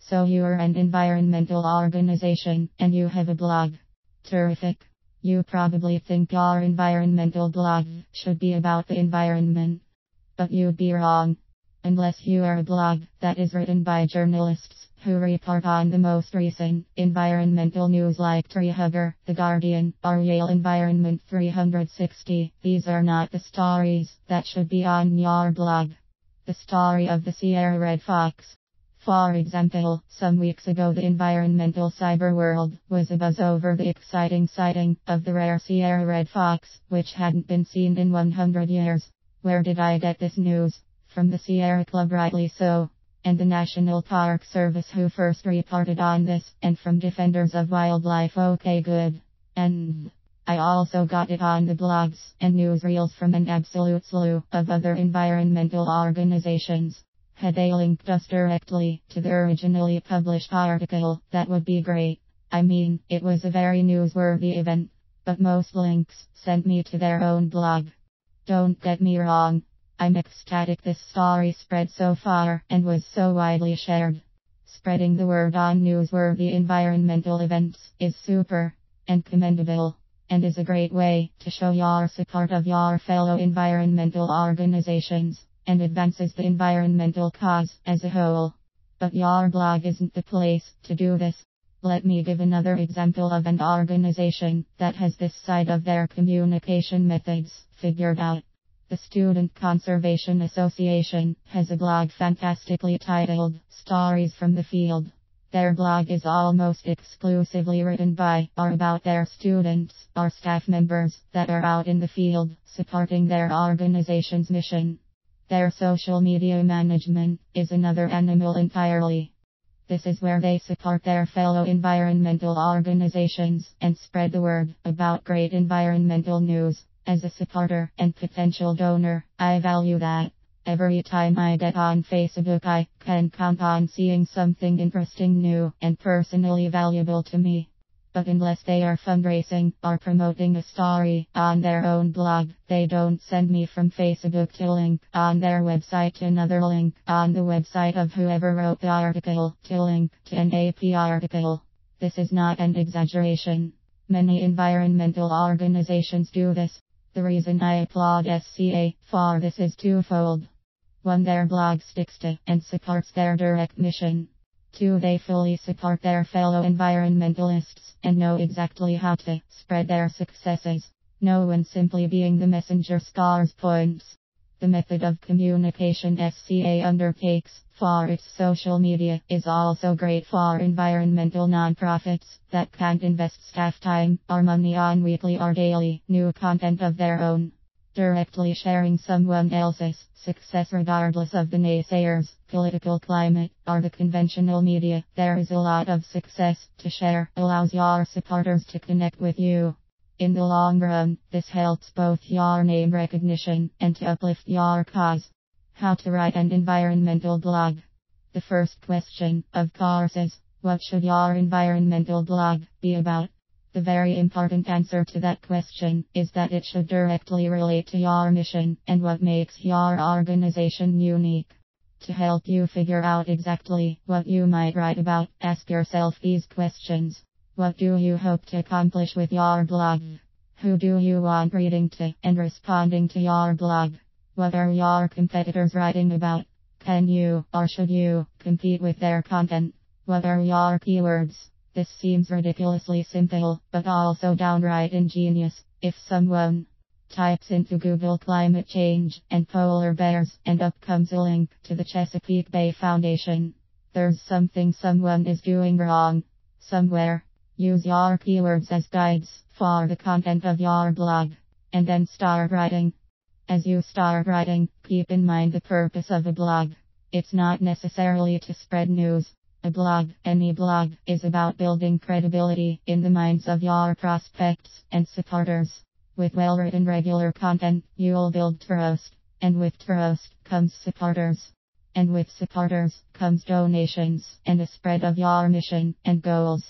So you're an environmental organization and you have a blog. Terrific. You probably think your environmental blog should be about the environment. But you'd be wrong. Unless you are a blog that is written by journalists who report on the most recent environmental news like TreeHugger, The Guardian, or Yale Environment 360, these are not the stories that should be on your blog. The story of the Sierra Red Fox. For example, some weeks ago the environmental cyber world was abuzz over the exciting sighting of the rare Sierra Red Fox, which hadn't been seen in 100 years. Where did I get this news? From the Sierra Club, rightly so, and the National Park Service who first reported on this, and from Defenders of Wildlife. Okay, good. And I also got it on the blogs and newsreels from an absolute slew of other environmental organizations. Had they linked us directly to the originally published article, that would be great. I mean, it was a very newsworthy event, but most links sent me to their own blog. Don't get me wrong. I'm ecstatic this story spread so far and was so widely shared. Spreading the word on newsworthy environmental events is super and commendable, and is a great way to show your support of your fellow environmental organizations, and advances the environmental cause as a whole. But your blog isn't the place to do this. Let me give another example of an organization that has this side of their communication methods figured out. The Student Conservation Association has a blog fantastically titled Stories from the Field. Their blog is almost exclusively written by or about their students or staff members that are out in the field supporting their organization's mission. Their social media management is another animal entirely. This is where they support their fellow environmental organizations and spread the word about great environmental news. As a supporter and potential donor, I value that. Every time I get on Facebook, I can count on seeing something interesting, new, and personally valuable to me. But unless they are fundraising or promoting a story on their own blog, they don't send me from Facebook to link on their website to another link on the website of whoever wrote the article to link to an AP article. This is not an exaggeration. Many environmental organizations do this. The reason I applaud SCA for this is twofold. 1. Their blog sticks to and supports their direct mission. 2. They fully support their fellow environmentalists and know exactly how to spread their successes. No one simply being the messenger scores points. The method of communication SCA undertakes for its social media is also great for environmental nonprofits that can't invest staff time or money on weekly or daily new content of their own. Directly sharing someone else's success regardless of the naysayers, political climate, or the conventional media, there is a lot of success to share, allows your supporters to connect with you. In the long run, this helps both your name recognition and to uplift your cause. How to write an environmental blog. The first question, of course, is, what should your environmental blog be about? The very important answer to that question is that it should directly relate to your mission and what makes your organization unique. To help you figure out exactly what you might write about, ask yourself these questions. What do you hope to accomplish with your blog? Who do you want reading to and responding to your blog? What are your competitors writing about? Can you or should you compete with their content? What are your keywords? This seems ridiculously simple, but also downright ingenious. If someone types into Google climate change and polar bears, and up comes a link to the Chesapeake Bay Foundation, there's something someone is doing wrong somewhere. Use your keywords as guides for the content of your blog, and then start writing. As you start writing, keep in mind the purpose of a blog. It's not necessarily to spread news. A blog, any blog, is about building credibility in the minds of your prospects and supporters. With well-written regular content, you'll build trust, and with trust comes supporters. And with supporters comes donations and a spread of your mission and goals.